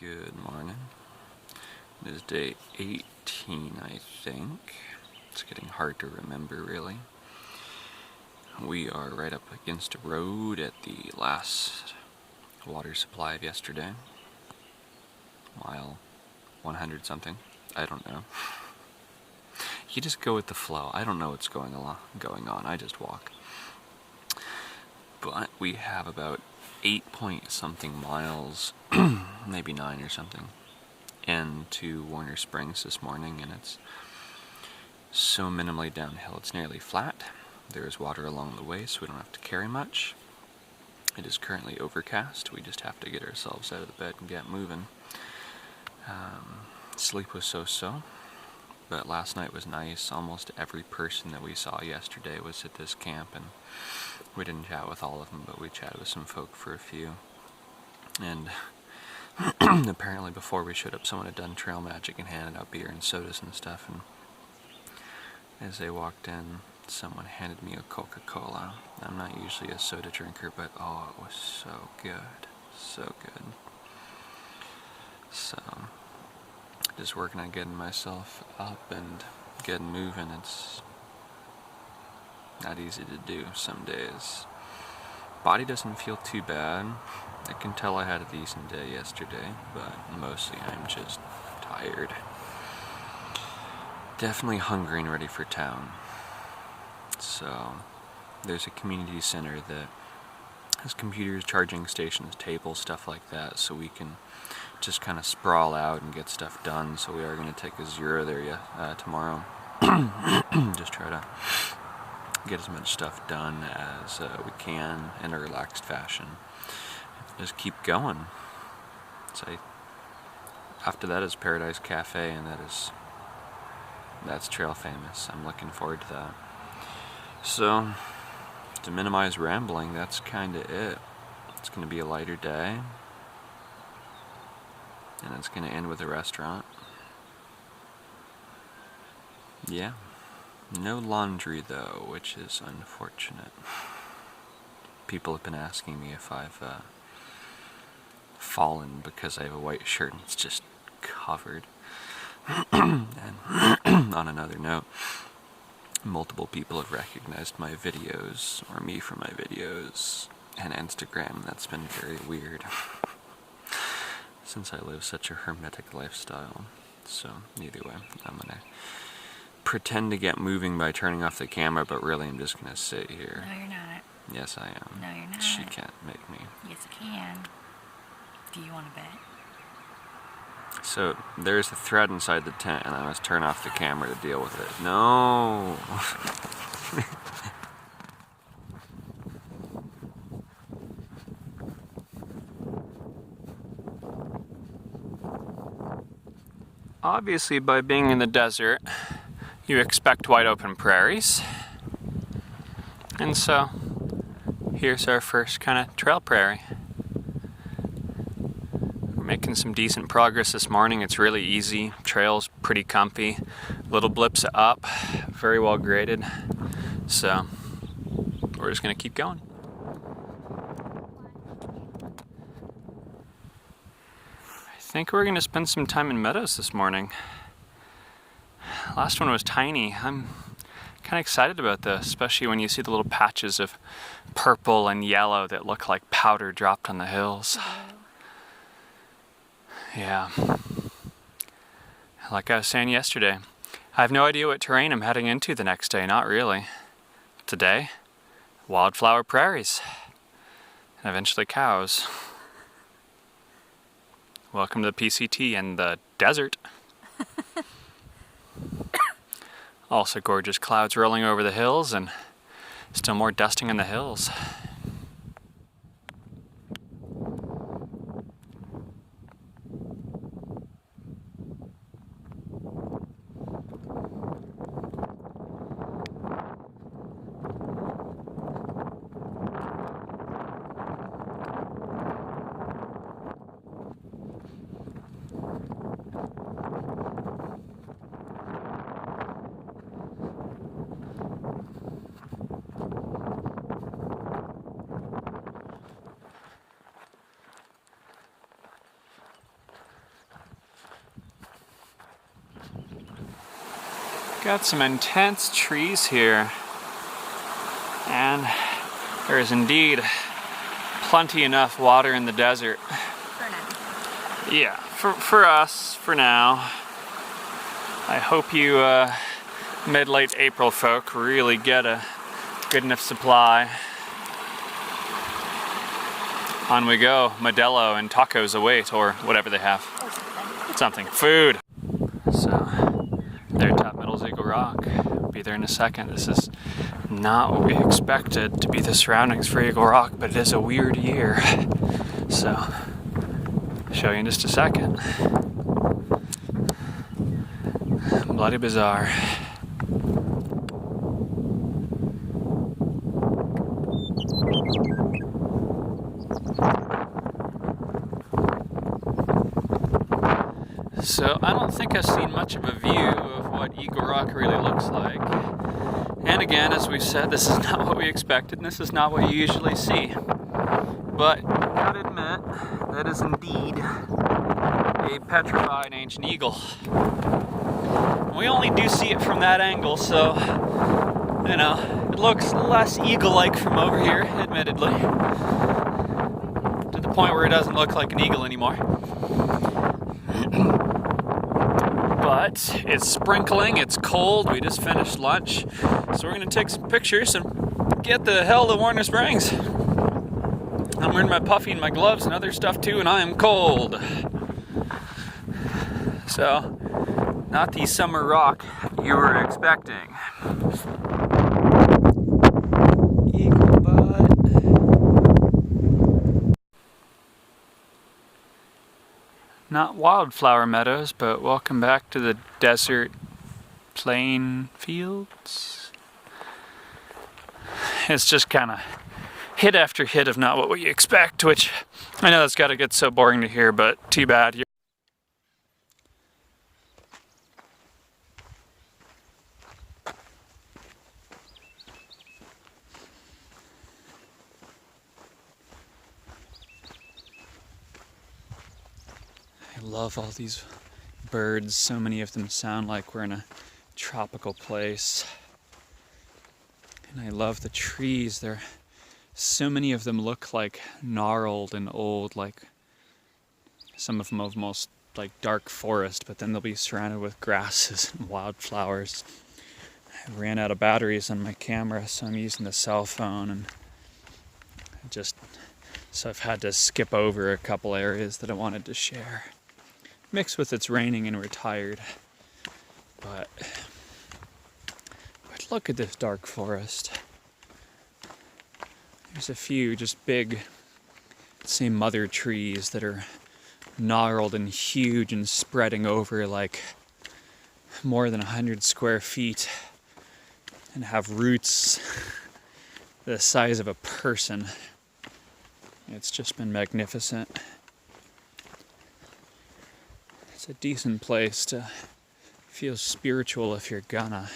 Good morning. It is day 18, I think. It's getting hard to remember, really. We are right up against a road at the last water supply of yesterday. Mile 100 something. I don't know. You just go with the flow. I don't know what's going on. I just walk. But we have about 8 point something miles, maybe 9 or something, into Warner Springs this morning, and it's so minimally downhill. It's nearly flat. There is water along the way, so we don't have to carry much. It is currently overcast. We just have to get ourselves out of the bed and get moving. Sleep was so-so, but last night was nice. Almost every person that we saw yesterday was at this camp, and we didn't chat with all of them, but we chatted with some folk for a few. And apparently before we showed up, someone had done trail magic and handed out beer and sodas and stuff, and as they walked in, someone handed me a Coca-Cola. I'm not usually a soda drinker, but oh, it was so good. So good. So, just working on getting myself up and getting moving. It's not easy to do some days. Body doesn't feel too bad. I can tell I had a decent day yesterday, but mostly I'm just tired. Definitely hungry and ready for town. So, there's a community center that has computers, charging stations, tables, stuff like that, so we can just kind of sprawl out and get stuff done. So we are going to take a zero there tomorrow. Just try to get as much stuff done as we can in a relaxed fashion. Just keep going. So after that is Paradise Cafe, and that's trail famous. I'm looking forward to that. So to minimize rambling, that's kind of it. It's going to be a lighter day, and it's going to end with a restaurant. Yeah. No laundry though, which is unfortunate. People have been asking me if I've fallen because I have a white shirt and it's just covered. And on another note, multiple people have recognized my videos, or me from my videos, and Instagram. That's been very weird since I live such a hermetic lifestyle. So either way, I'm gonna pretend to get moving by turning off the camera, but really I'm just gonna sit here. No, you're not. Yes, I am. No, you're not. She can't make me. Yes, I can. Do you want to bet? So there's a thread inside the tent, and I must turn off the camera to deal with it. No. Obviously, by being in the desert, you expect wide open prairies. And so, here's our first kind of trail prairie. We're making some decent progress this morning. It's really easy. Trail's pretty comfy. Little blips up, very well graded. So, we're just gonna keep going. I think we're gonna spend some time in Meadows this morning. Last one was tiny. I'm kind of excited about this, especially when you see the little patches of purple and yellow that look like powder dropped on the hills. Yeah. Like I was saying yesterday, I have no idea what terrain I'm heading into the next day, not really. Today, wildflower prairies, and eventually cows. Welcome to the PCT and the desert. Also gorgeous clouds rolling over the hills, and still more dusting in the hills. got some intense trees here, and there is indeed plenty enough water in the desert. For now. Yeah, for us, for now. I hope you mid-late April folk really get a good enough supply. On we go, Modelo and tacos await, or whatever they have. Something. Food! So, there, top Meadows Eagle Rock. Be there in a second. This is not what we expected to be the surroundings for Eagle Rock, but it is a weird year. So, I'll show you in just a second. Bloody bizarre. So I don't think I've seen much of a view of what Eagle Rock really looks like. And again, as we said, this is not what we expected, and this is not what you usually see. But I gotta admit, that is indeed a petrified ancient eagle. We only do see it from that angle, so, you know, it looks less eagle-like from over here, admittedly. To the point where it doesn't look like an eagle anymore. But it's sprinkling, it's cold, we just finished lunch, so we're going to take some pictures and get the hell to Warner Springs. I'm wearing my puffy and my gloves and other stuff too, and I am cold. So, not the summer rock you were expecting. Eagle butt. Not wildflower meadows, but welcome back to the desert plain fields. It's just kind of hit after hit of not what you expect, which I know that's got to get so boring to hear, but too bad. I love all these birds. So many of them sound like we're in a tropical place. And I love the trees. So many of them look like gnarled and old, like some of them almost like dark forest, but then they'll be surrounded with grasses and wildflowers. I ran out of batteries on my camera, so I'm using the cell phone, and so I've had to skip over a couple areas that I wanted to share. Mixed with it's raining and we're tired. But look at this dark forest. There's a few just big, say, mother trees that are gnarled and huge and spreading over like more than 100 square feet and have roots the size of a person. It's just been magnificent. It's a decent place to feel spiritual if you're gonna.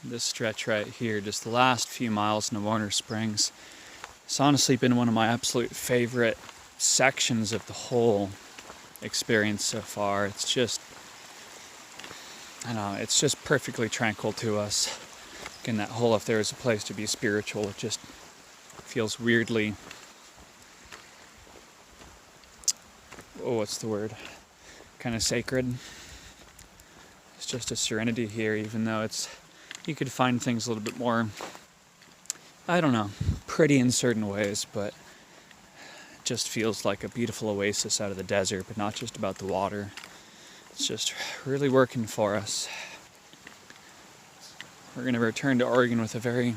This stretch right here, just the last few miles into Warner Springs, it's honestly been one of my absolute favorite sections of the whole experience so far. It's just, I don't know, it's just perfectly tranquil to us. Again, that whole, if there is a place to be spiritual, it just feels weirdly, what's the word? Kind of sacred. It's just a serenity here, even though you could find things a little bit more, I don't know, pretty in certain ways, but it just feels like a beautiful oasis out of the desert, but not just about the water. It's just really working for us. We're going to return to Oregon with a very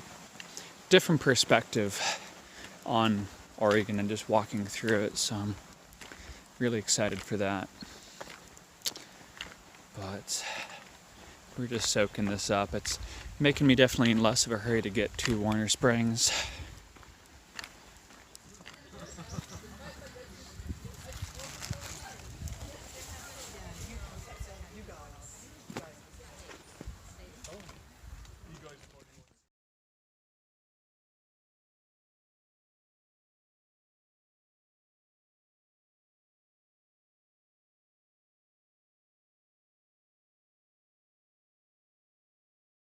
different perspective on Oregon and just walking through it, so I'm really excited for that. But we're just soaking this up. It's making me definitely in less of a hurry to get to Warner Springs.